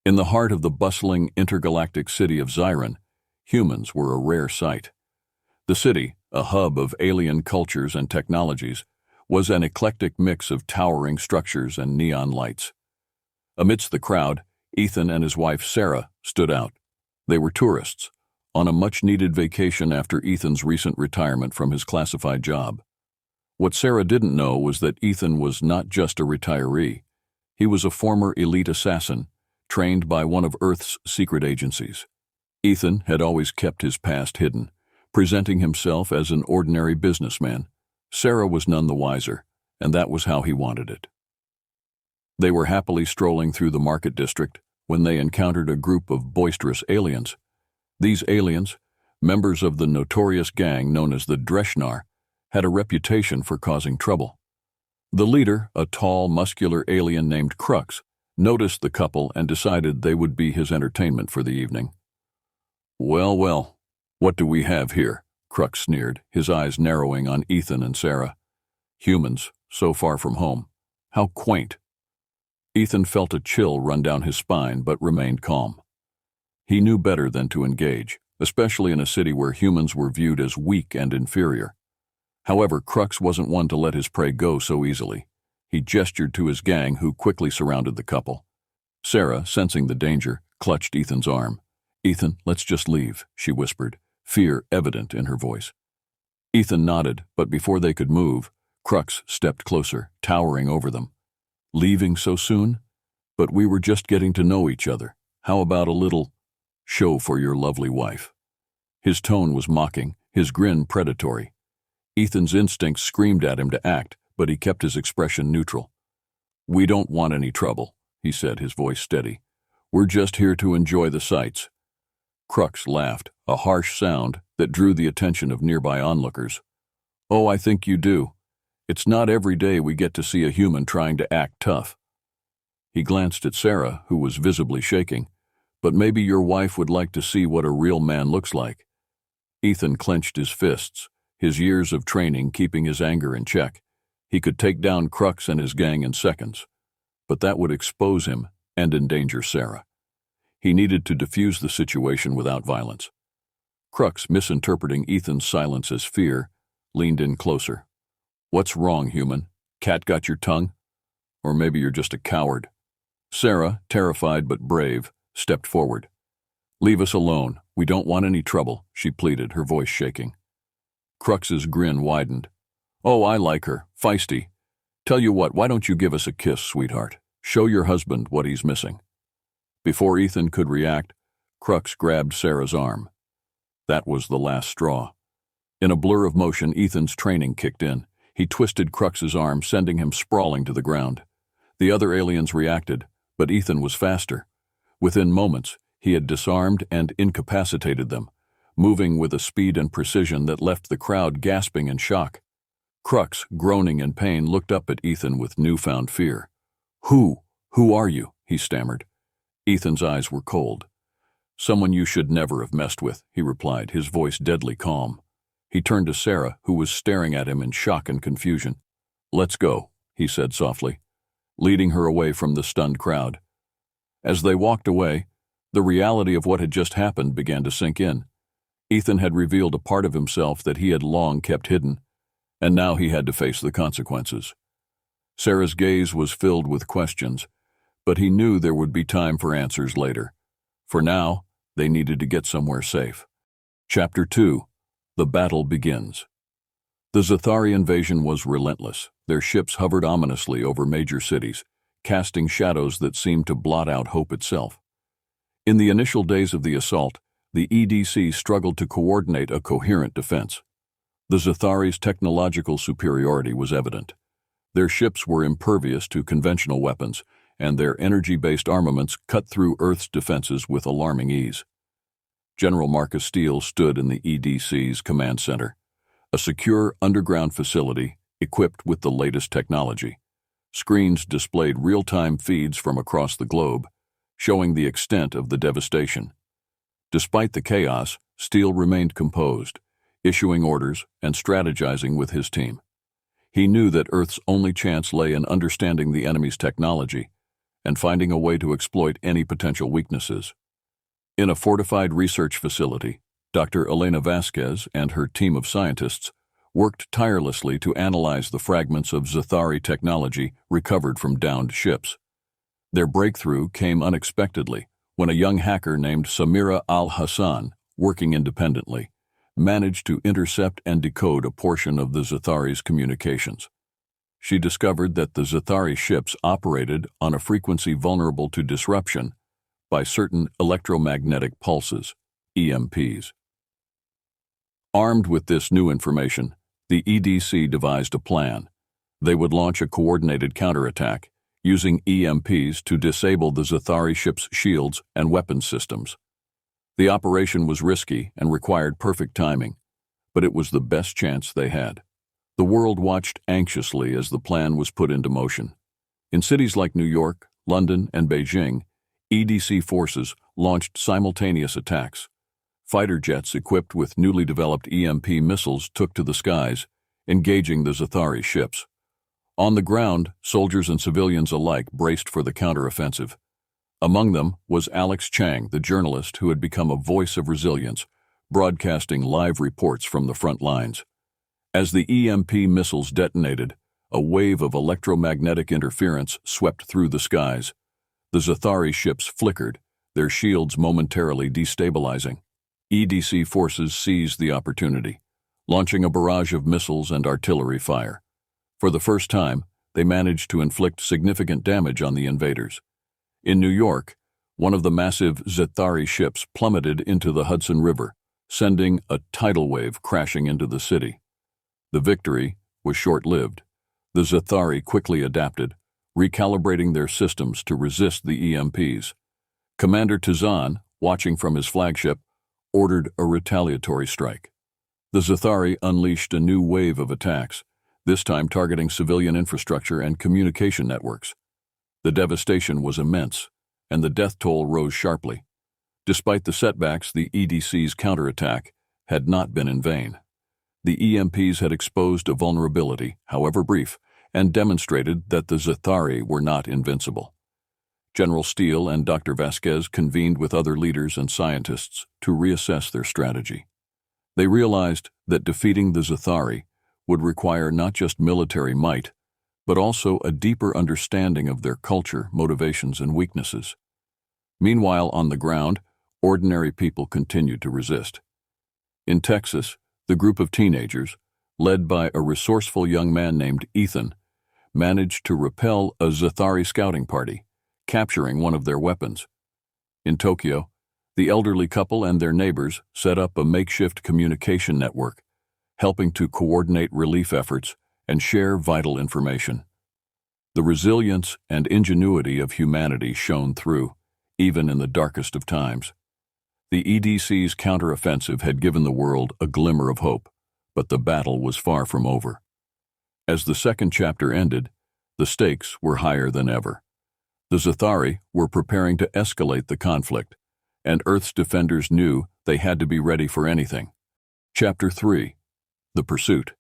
In the heart of the bustling intergalactic city of Xiron, humans were a rare sight. The city, a hub of alien cultures and technologies, was an eclectic mix of towering structures and neon lights. Amidst the crowd, Ethan and his wife Sarah stood out. They were tourists, on a much-needed vacation after Ethan's recent retirement from his classified job. What Sarah didn't know was that Ethan was not just a retiree. He was a former elite assassin, trained by one of Earth's secret agencies. Ethan had always kept his past hidden, presenting himself as an ordinary businessman. Sarah was none the wiser, and that was how he wanted it. They were happily strolling through the market district when they encountered a group of boisterous aliens. These aliens, members of the notorious gang known as the Dreshnar, had a reputation for causing trouble. The leader, a tall, muscular alien named Crux, noticed the couple and decided they would be his entertainment for the evening. "Well, well, what do we have here?" Crux sneered, his eyes narrowing on Ethan and Sarah. "Humans, so far from home. How quaint." Ethan felt a chill run down his spine but remained calm. He knew better than to engage, especially in a city where humans were viewed as weak and inferior. However, Crux wasn't one to let his prey go so easily. He gestured to his gang, who quickly surrounded the couple. Sarah, sensing the danger, clutched Ethan's arm. "Ethan, let's just leave," she whispered, fear evident in her voice. Ethan nodded, but before they could move, Crux stepped closer, towering over them. "Leaving so soon? But we were just getting to know each other. How about a little show for your lovely wife?" His tone was mocking, his grin predatory. Ethan's instincts screamed at him to act, but he kept his expression neutral. "We don't want any trouble," he said, his voice steady. "We're just here to enjoy the sights." Crux laughed, a harsh sound that drew the attention of nearby onlookers. "Oh, I think you do. It's not every day we get to see a human trying to act tough." He glanced at Sarah, who was visibly shaking. "But maybe your wife would like to see what a real man looks like." Ethan clenched his fists, his years of training keeping his anger in check. He could take down Crux and his gang in seconds, but that would expose him and endanger Sarah. He needed to defuse the situation without violence. Crux, misinterpreting Ethan's silence as fear, leaned in closer. "What's wrong, human? Cat got your tongue? Or maybe you're just a coward." Sarah, terrified but brave, stepped forward. "Leave us alone. We don't want any trouble," she pleaded, her voice shaking. Crux's grin widened. "Oh, I like her. Feisty. Tell you what, why don't you give us a kiss, sweetheart? Show your husband what he's missing." Before Ethan could react, Crux grabbed Sarah's arm. That was the last straw. In a blur of motion, Ethan's training kicked in. He twisted Crux's arm, sending him sprawling to the ground. The other aliens reacted, but Ethan was faster. Within moments, he had disarmed and incapacitated them, moving with a speed and precision that left the crowd gasping in shock. Crux, groaning in pain, looked up at Ethan with newfound fear. Who are you?" he stammered. Ethan's eyes were cold. "Someone you should never have messed with," he replied, his voice deadly calm. He turned to Sarah, who was staring at him in shock and confusion. "Let's go," he said softly, leading her away from the stunned crowd. As they walked away, the reality of what had just happened began to sink in. Ethan had revealed a part of himself that he had long kept hidden, and now he had to face the consequences. Sarah's gaze was filled with questions, but he knew there would be time for answers later. For now, they needed to get somewhere safe. Chapter 2. The Battle Begins. The Zathari invasion was relentless. Their ships hovered ominously over major cities, casting shadows that seemed to blot out hope itself. In the initial days of the assault, the EDC struggled to coordinate a coherent defense. The Zathari's technological superiority was evident. Their ships were impervious to conventional weapons, and their energy-based armaments cut through Earth's defenses with alarming ease. General Marcus Steele stood in the EDC's command center, a secure underground facility equipped with the latest technology. Screens displayed real-time feeds from across the globe, showing the extent of the devastation. Despite the chaos, Steele remained composed, issuing orders and strategizing with his team. He knew that Earth's only chance lay in understanding the enemy's technology, and finding a way to exploit any potential weaknesses. In a fortified research facility, Dr. Elena Vasquez and her team of scientists worked tirelessly to analyze the fragments of Zathari technology recovered from downed ships. Their breakthrough came unexpectedly when a young hacker named Samira al-Hassan, working independently, managed to intercept and decode a portion of the Zathari's communications. She discovered that the Zathari ships operated on a frequency vulnerable to disruption by certain electromagnetic pulses, EMPs. Armed with this new information, the EDC devised a plan. They would launch a coordinated counterattack, using EMPs to disable the Zathari ship's shields and weapons systems. The operation was risky and required perfect timing, but it was the best chance they had. The world watched anxiously as the plan was put into motion. In cities like New York, London, and Beijing, EDC forces launched simultaneous attacks. Fighter jets equipped with newly developed EMP missiles took to the skies, engaging the Zathari ships. On the ground, soldiers and civilians alike braced for the counteroffensive. Among them was Alex Chang, the journalist who had become a voice of resilience, broadcasting live reports from the front lines. As the EMP missiles detonated, a wave of electromagnetic interference swept through the skies. The Zathari ships flickered, their shields momentarily destabilizing. EDC forces seized the opportunity, launching a barrage of missiles and artillery fire. For the first time, they managed to inflict significant damage on the invaders. In New York, one of the massive Zathari ships plummeted into the Hudson River, sending a tidal wave crashing into the city. The victory was short-lived. The Zathari quickly adapted, recalibrating their systems to resist the EMPs. Commander Tizan, watching from his flagship, ordered a retaliatory strike. The Zathari unleashed a new wave of attacks, this time targeting civilian infrastructure and communication networks. The devastation was immense, and the death toll rose sharply. Despite the setbacks, the EDC's counterattack had not been in vain. The EMPs had exposed a vulnerability, however brief, and demonstrated that the Zathari were not invincible. General Steele and Dr. Vasquez convened with other leaders and scientists to reassess their strategy. They realized that defeating the Zathari would require not just military might, but also a deeper understanding of their culture, motivations, and weaknesses. Meanwhile, on the ground, ordinary people continued to resist. In Texas, the group of teenagers, led by a resourceful young man named Ethan, managed to repel a Zathari scouting party, capturing one of their weapons. In Tokyo, the elderly couple and their neighbors set up a makeshift communication network, helping to coordinate relief efforts and share vital information. The resilience and ingenuity of humanity shone through, even in the darkest of times. The EDC's counteroffensive had given the world a glimmer of hope, but the battle was far from over. As the second chapter ended, the stakes were higher than ever. The Zathari were preparing to escalate the conflict, and Earth's defenders knew they had to be ready for anything. Chapter 3. The Pursuit.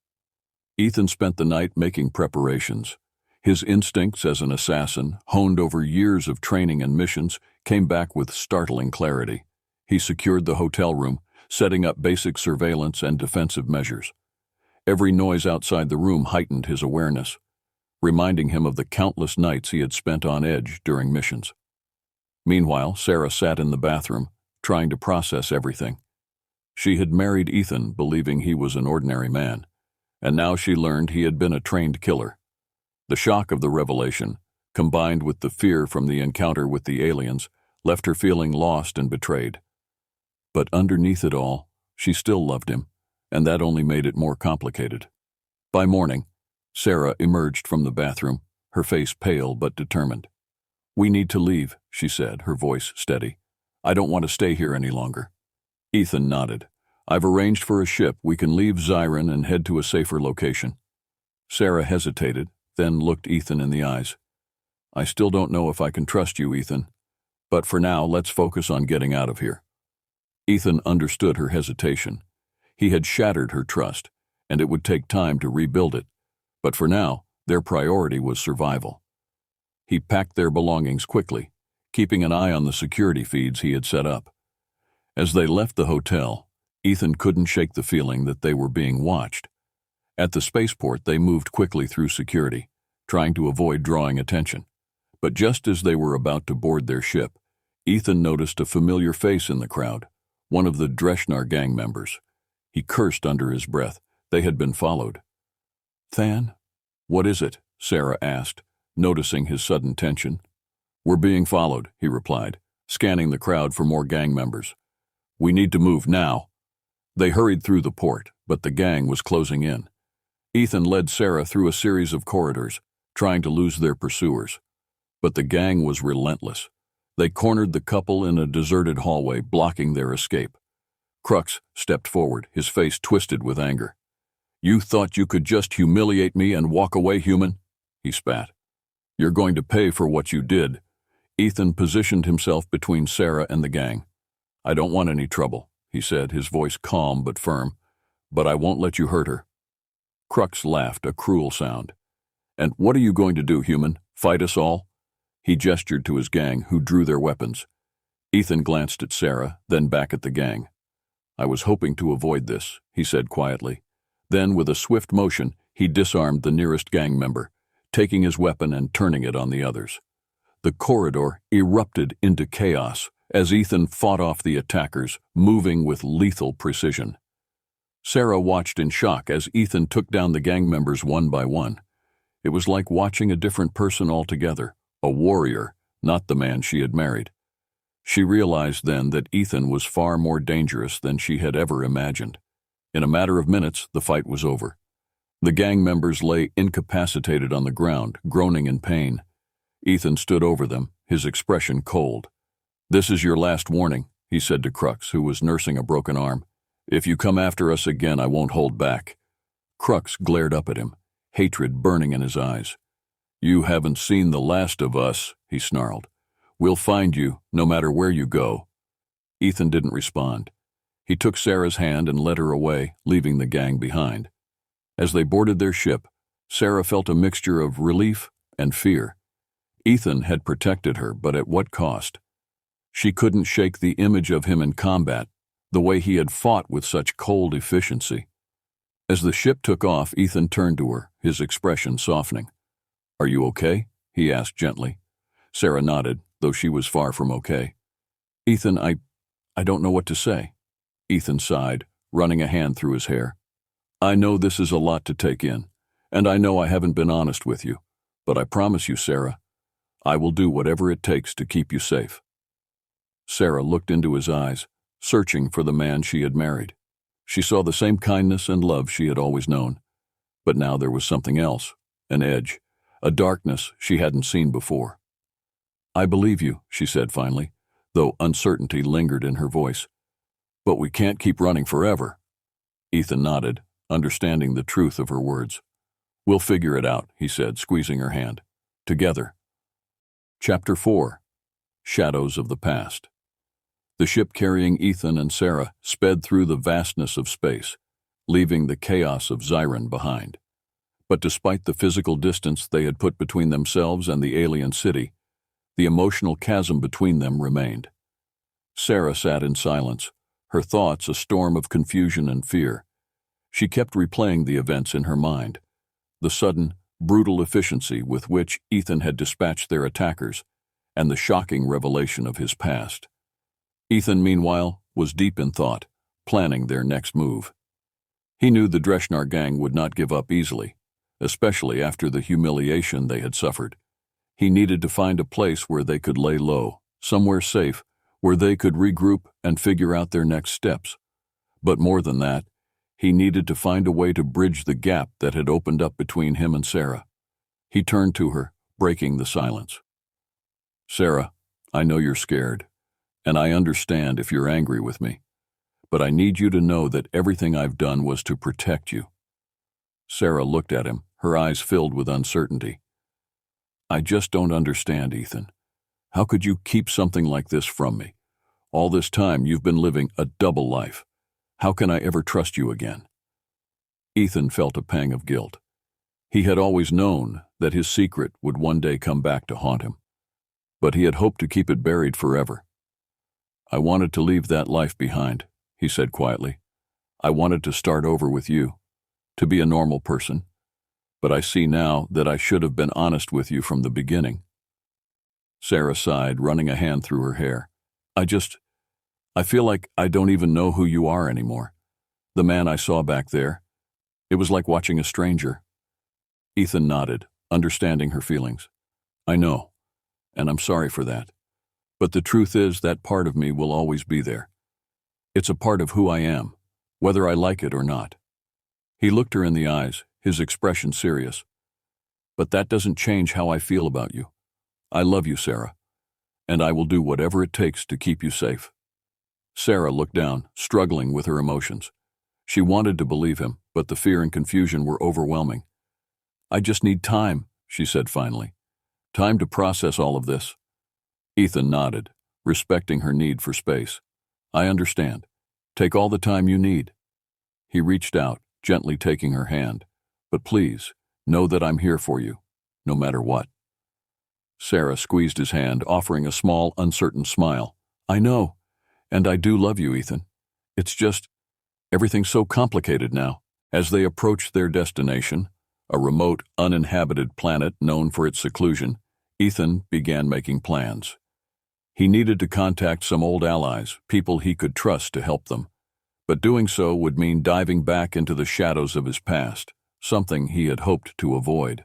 Ethan spent the night making preparations. His instincts as an assassin, honed over years of training and missions, came back with startling clarity. He secured the hotel room, setting up basic surveillance and defensive measures. Every noise outside the room heightened his awareness, reminding him of the countless nights he had spent on edge during missions. Meanwhile, Sarah sat in the bathroom, trying to process everything. She had married Ethan, believing he was an ordinary man, and now she learned he had been a trained killer. The shock of the revelation, combined with the fear from the encounter with the aliens, left her feeling lost and betrayed. But underneath it all, she still loved him, and that only made it more complicated. By morning, Sarah emerged from the bathroom, her face pale but determined. "We need to leave," she said, her voice steady. "I don't want to stay here any longer." Ethan nodded. "I've arranged for a ship. We can leave Zyron and head to a safer location." Sarah hesitated, then looked Ethan in the eyes. "I still don't know if I can trust you, Ethan. But for now, let's focus on getting out of here." Ethan understood her hesitation. He had shattered her trust, and it would take time to rebuild it. But for now, their priority was survival. He packed their belongings quickly, keeping an eye on the security feeds he had set up. As they left the hotel, Ethan couldn't shake the feeling that they were being watched. At the spaceport, they moved quickly through security, trying to avoid drawing attention. But just as they were about to board their ship, Ethan noticed a familiar face in the crowd, one of the Dreshnar gang members. He cursed under his breath. They had been followed. "Than? What is it?" Sarah asked, noticing his sudden tension. "We're being followed," he replied, scanning the crowd for more gang members. "We need to move now." They hurried through the port, but the gang was closing in. Ethan led Sarah through a series of corridors, trying to lose their pursuers. But the gang was relentless. They cornered the couple in a deserted hallway, blocking their escape. Crux stepped forward, his face twisted with anger. "You thought you could just humiliate me and walk away, human?" he spat. "You're going to pay for what you did." Ethan positioned himself between Sarah and the gang. "I don't want any trouble," he said, his voice calm but firm, "but I won't let you hurt her." Crux laughed, a cruel sound. "And what are you going to do, human? Fight us all?" He gestured to his gang, who drew their weapons. Ethan glanced at Sarah, then back at the gang. "I was hoping to avoid this," he said quietly. Then, with a swift motion, he disarmed the nearest gang member, taking his weapon and turning it on the others. The corridor erupted into chaos as Ethan fought off the attackers, moving with lethal precision. Sarah watched in shock as Ethan took down the gang members one by one. It was like watching a different person altogether, a warrior, not the man she had married. She realized then that Ethan was far more dangerous than she had ever imagined. In a matter of minutes, the fight was over. The gang members lay incapacitated on the ground, groaning in pain. Ethan stood over them, his expression cold. "This is your last warning," he said to Crux, who was nursing a broken arm. "If you come after us again, I won't hold back." Crux glared up at him, hatred burning in his eyes. "You haven't seen the last of us," he snarled. "We'll find you, no matter where you go." Ethan didn't respond. He took Sarah's hand and led her away, leaving the gang behind. As they boarded their ship, Sarah felt a mixture of relief and fear. Ethan had protected her, but at what cost? She couldn't shake the image of him in combat, the way he had fought with such cold efficiency. As the ship took off, Ethan turned to her, his expression softening. "Are you okay?" he asked gently. Sarah nodded, though she was far from okay. "Ethan, I don't know what to say." Ethan sighed, running a hand through his hair. "I know this is a lot to take in, and I know I haven't been honest with you, but I promise you, Sarah, I will do whatever it takes to keep you safe." Sarah looked into his eyes, searching for the man she had married. She saw the same kindness and love she had always known, but now there was something else, an edge, a darkness she hadn't seen before. "I believe you," she said finally, though uncertainty lingered in her voice. "But we can't keep running forever." Ethan nodded, understanding the truth of her words. "We'll figure it out," he said, squeezing her hand. "Together." Chapter 4. Shadows of the Past. The ship carrying Ethan and Sarah sped through the vastness of space, leaving the chaos of Xiron behind. But despite the physical distance they had put between themselves and the alien city, the emotional chasm between them remained. Sarah sat in silence, her thoughts a storm of confusion and fear. She kept replaying the events in her mind, the sudden, brutal efficiency with which Ethan had dispatched their attackers, and the shocking revelation of his past. Ethan, meanwhile, was deep in thought, planning their next move. He knew the Dreshnar gang would not give up easily, especially after the humiliation they had suffered. He needed to find a place where they could lay low, somewhere safe, where they could regroup and figure out their next steps. But more than that, he needed to find a way to bridge the gap that had opened up between him and Sarah. He turned to her, breaking the silence. "Sarah, I know you're scared, and I understand if you're angry with me, but I need you to know that everything I've done was to protect you." Sarah looked at him, her eyes filled with uncertainty. "I just don't understand, Ethan. How could you keep something like this from me? All this time you've been living a double life. How can I ever trust you again?" Ethan felt a pang of guilt. He had always known that his secret would one day come back to haunt him, but he had hoped to keep it buried forever. "I wanted to leave that life behind," he said quietly. "I wanted to start over with you, to be a normal person, but I see now that I should have been honest with you from the beginning." Sarah sighed, running a hand through her hair. I feel like I don't even know who you are anymore. The man I saw back there, it was like watching a stranger." Ethan nodded, understanding her feelings. "I know, and I'm sorry for that. But the truth is that part of me will always be there. It's a part of who I am, whether I like it or not." He looked her in the eyes, his expression serious. "But that doesn't change how I feel about you. I love you, Sarah, and I will do whatever it takes to keep you safe." Sarah looked down, struggling with her emotions. She wanted to believe him, but the fear and confusion were overwhelming. "I just need time," she said finally. "Time to process all of this." Ethan nodded, respecting her need for space. "I understand. Take all the time you need." He reached out, gently taking her hand. "But please, know that I'm here for you, no matter what." Sarah squeezed his hand, offering a small, uncertain smile. "I know, and I do love you, Ethan. It's just, everything's so complicated now." As they approached their destination, a remote, uninhabited planet known for its seclusion, Ethan began making plans. He needed to contact some old allies, people he could trust to help them. But doing so would mean diving back into the shadows of his past, something he had hoped to avoid.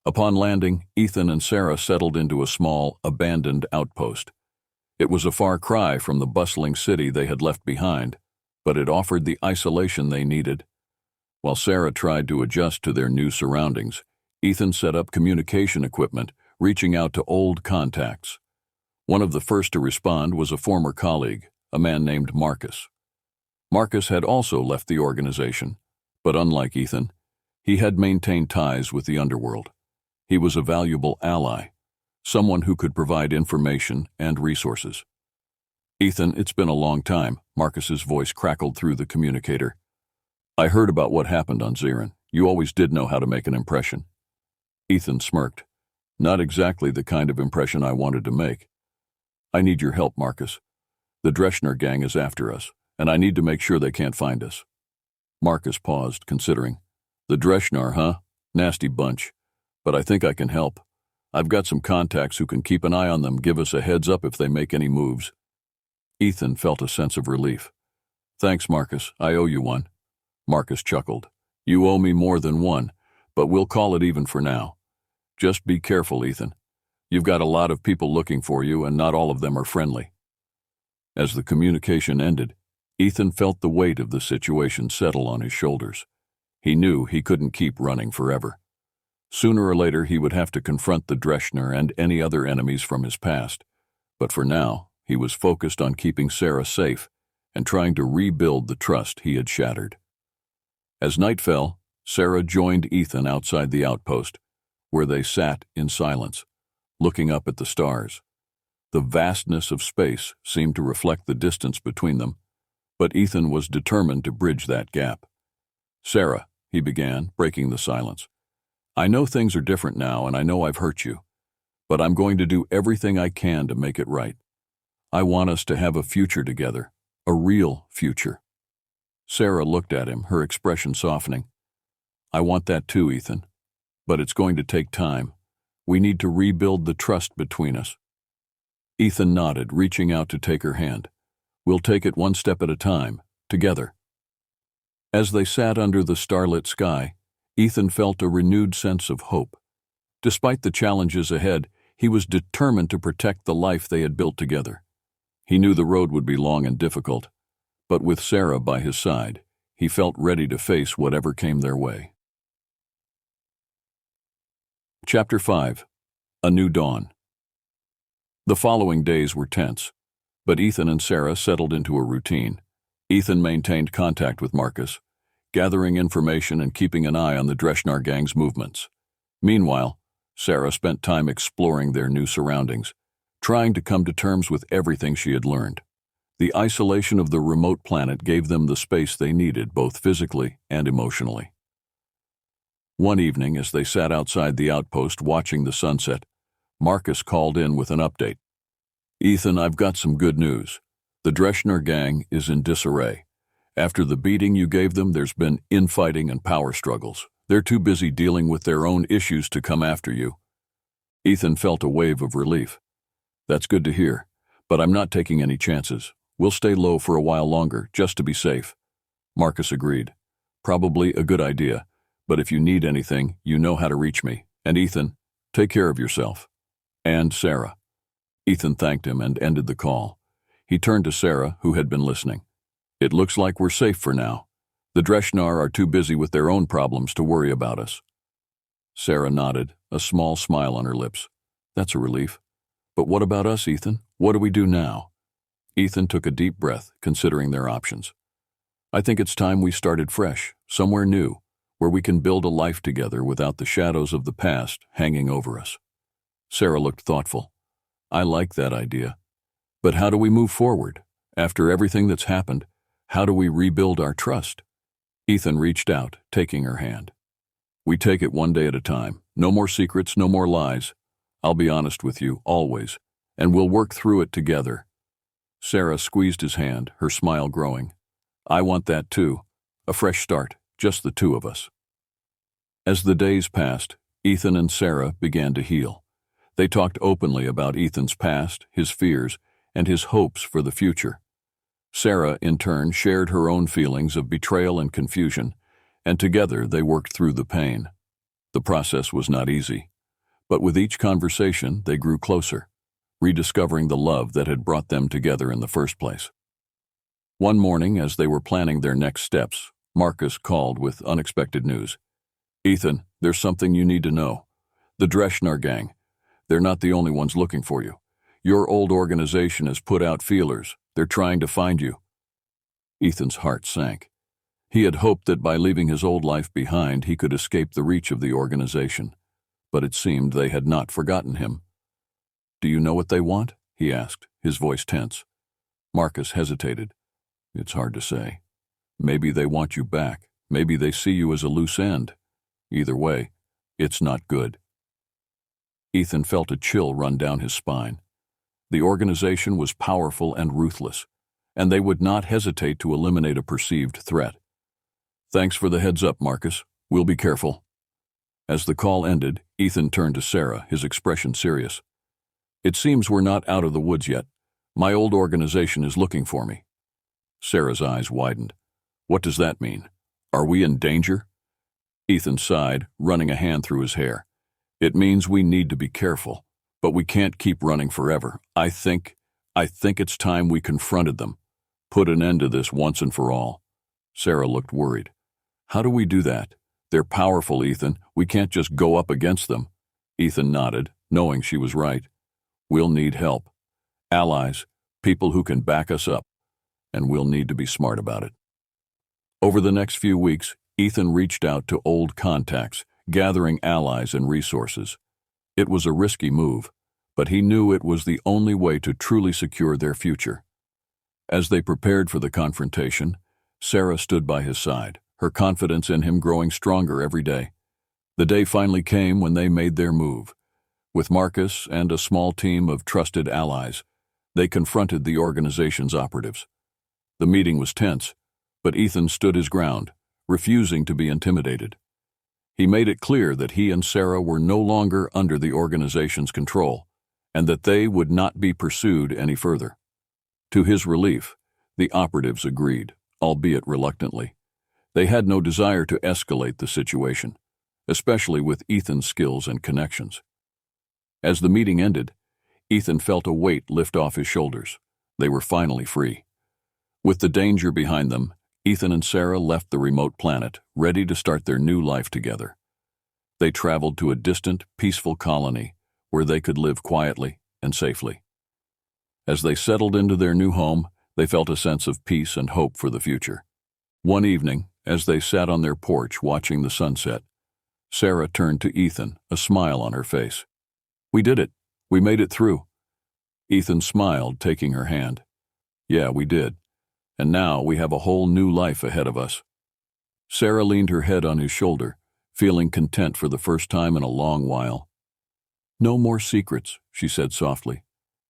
Upon landing, Ethan and Sarah settled into a small, abandoned outpost. It was a far cry from the bustling city they had left behind, but it offered the isolation they needed. While Sarah tried to adjust to their new surroundings, Ethan set up communication equipment, reaching out to old contacts. One of the first to respond was a former colleague, a man named Marcus. Marcus had also left the organization, but unlike Ethan, he had maintained ties with the underworld. He was a valuable ally, someone who could provide information and resources. "Ethan, it's been a long time," Marcus's voice crackled through the communicator. "I heard about what happened on Zirin. You always did know how to make an impression." Ethan smirked. "Not exactly the kind of impression I wanted to make. I need your help, Marcus. The Dreschner gang is after us, and I need to make sure they can't find us." Marcus paused, considering. "The Dreschner, huh? Nasty bunch. But I think I can help. I've got some contacts who can keep an eye on them, give us a heads up if they make any moves." Ethan felt a sense of relief. "Thanks, Marcus. I owe you one." Marcus chuckled. "You owe me more than one, but we'll call it even for now. Just be careful, Ethan. You've got a lot of people looking for you, and not all of them are friendly." As the communication ended, Ethan felt the weight of the situation settle on his shoulders. He knew he couldn't keep running forever. Sooner or later he would have to confront the Dreschner and any other enemies from his past, but for now he was focused on keeping Sarah safe and trying to rebuild the trust he had shattered. As night fell, Sarah joined Ethan outside the outpost, where they sat in silence, looking up at the stars. The vastness of space seemed to reflect the distance between them, but Ethan was determined to bridge that gap. "Sarah," he began, breaking the silence, "I know things are different now, and I know I've hurt you, but I'm going to do everything I can to make it right. I want us to have a future together, a real future." Sarah looked at him, her expression softening. "I want that too, Ethan, but it's going to take time. We need to rebuild the trust between us." Ethan nodded, reaching out to take her hand. "We'll take it one step at a time, together." As they sat under the starlit sky, Ethan felt a renewed sense of hope. Despite the challenges ahead, he was determined to protect the life they had built together. He knew the road would be long and difficult, but with Sarah by his side, he felt ready to face whatever came their way. Chapter 5. A New Dawn. The following days were tense, but Ethan and Sarah settled into a routine. Ethan maintained contact with Marcus, gathering information and keeping an eye on the Dreschner gang's movements. Meanwhile, Sarah spent time exploring their new surroundings, trying to come to terms with everything she had learned. The isolation of the remote planet gave them the space they needed, both physically and emotionally. One evening, as they sat outside the outpost watching the sunset, Marcus called in with an update. "Ethan, I've got some good news. The Dreschner gang is in disarray. After the beating you gave them, there's been infighting and power struggles. They're too busy dealing with their own issues to come after you." Ethan felt a wave of relief. "That's good to hear, but I'm not taking any chances. We'll stay low for a while longer, just to be safe." Marcus agreed. "Probably a good idea, but if you need anything, you know how to reach me. And Ethan, take care of yourself. And Sarah." Ethan thanked him and ended the call. He turned to Sarah, who had been listening. "It looks like we're safe for now. The Dreschnar are too busy with their own problems to worry about us." Sarah nodded, a small smile on her lips. "That's a relief. But what about us, Ethan? What do we do now?" Ethan took a deep breath, considering their options. "I think it's time we started fresh, somewhere new, where we can build a life together without the shadows of the past hanging over us." Sarah looked thoughtful. "I like that idea. But how do we move forward? After everything that's happened, how do we rebuild our trust?" Ethan reached out, taking her hand. "We take it one day at a time. No more secrets, no more lies. I'll be honest with you, always, and we'll work through it together." Sarah squeezed his hand, her smile growing. "I want that too. A fresh start, just the two of us." As the days passed, Ethan and Sarah began to heal. They talked openly about Ethan's past, his fears, and his hopes for the future. Sarah, in turn, shared her own feelings of betrayal and confusion, and together they worked through the pain. The process was not easy, but with each conversation they grew closer, rediscovering the love that had brought them together in the first place. One morning, as they were planning their next steps, Marcus called with unexpected news. "Ethan, there's something you need to know. The Dreschnar gang, they're not the only ones looking for you. Your old organization has put out feelers. They're trying to find you." Ethan's heart sank. He had hoped that by leaving his old life behind, he could escape the reach of the organization, but it seemed they had not forgotten him. "Do you know what they want?" he asked, his voice tense. Marcus hesitated. "It's hard to say. Maybe they want you back. Maybe they see you as a loose end. Either way, it's not good." Ethan felt a chill run down his spine. The organization was powerful and ruthless, and they would not hesitate to eliminate a perceived threat. "Thanks for the heads up, Marcus. We'll be careful." As the call ended, Ethan turned to Sarah, his expression serious. "It seems we're not out of the woods yet. My old organization is looking for me." Sarah's eyes widened. "What does that mean? Are we in danger?" Ethan sighed, running a hand through his hair. "It means we need to be careful, but we can't keep running forever. I think it's time we confronted them. Put an end to this once and for all." Sarah looked worried. "How do we do that? They're powerful, Ethan. We can't just go up against them." Ethan nodded, knowing she was right. "We'll need help. Allies, people who can back us up, and we'll need to be smart about it." Over the next few weeks, Ethan reached out to old contacts, gathering allies and resources. It was a risky move, but he knew it was the only way to truly secure their future. As they prepared for the confrontation, Sarah stood by his side, her confidence in him growing stronger every day. The day finally came when they made their move. With Marcus and a small team of trusted allies, they confronted the organization's operatives. The meeting was tense, but Ethan stood his ground, refusing to be intimidated. He made it clear that he and Sarah were no longer under the organization's control, and that they would not be pursued any further. To his relief, the operatives agreed, albeit reluctantly. They had no desire to escalate the situation, especially with Ethan's skills and connections. As the meeting ended, Ethan felt a weight lift off his shoulders. They were finally free. With the danger behind them, Ethan and Sarah left the remote planet, ready to start their new life together. They traveled to a distant, peaceful colony where they could live quietly and safely. As they settled into their new home, they felt a sense of peace and hope for the future. One evening, as they sat on their porch watching the sunset, Sarah turned to Ethan, a smile on her face. "We did it. We made it through." Ethan smiled, taking her hand. "Yeah, we did. And now we have a whole new life ahead of us." Sarah leaned her head on his shoulder, feeling content for the first time in a long while. "No more secrets," she said softly.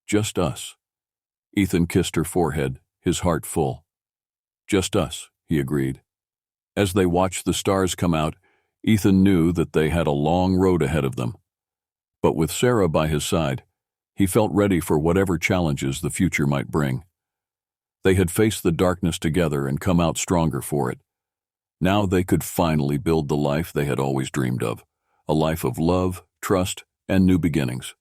"Just us." Ethan kissed her forehead, his heart full. "Just us," he agreed. As they watched the stars come out, Ethan knew that they had a long road ahead of them. But with Sarah by his side, he felt ready for whatever challenges the future might bring. They had faced the darkness together and come out stronger for it. Now they could finally build the life they had always dreamed of, a life of love, trust, and new beginnings.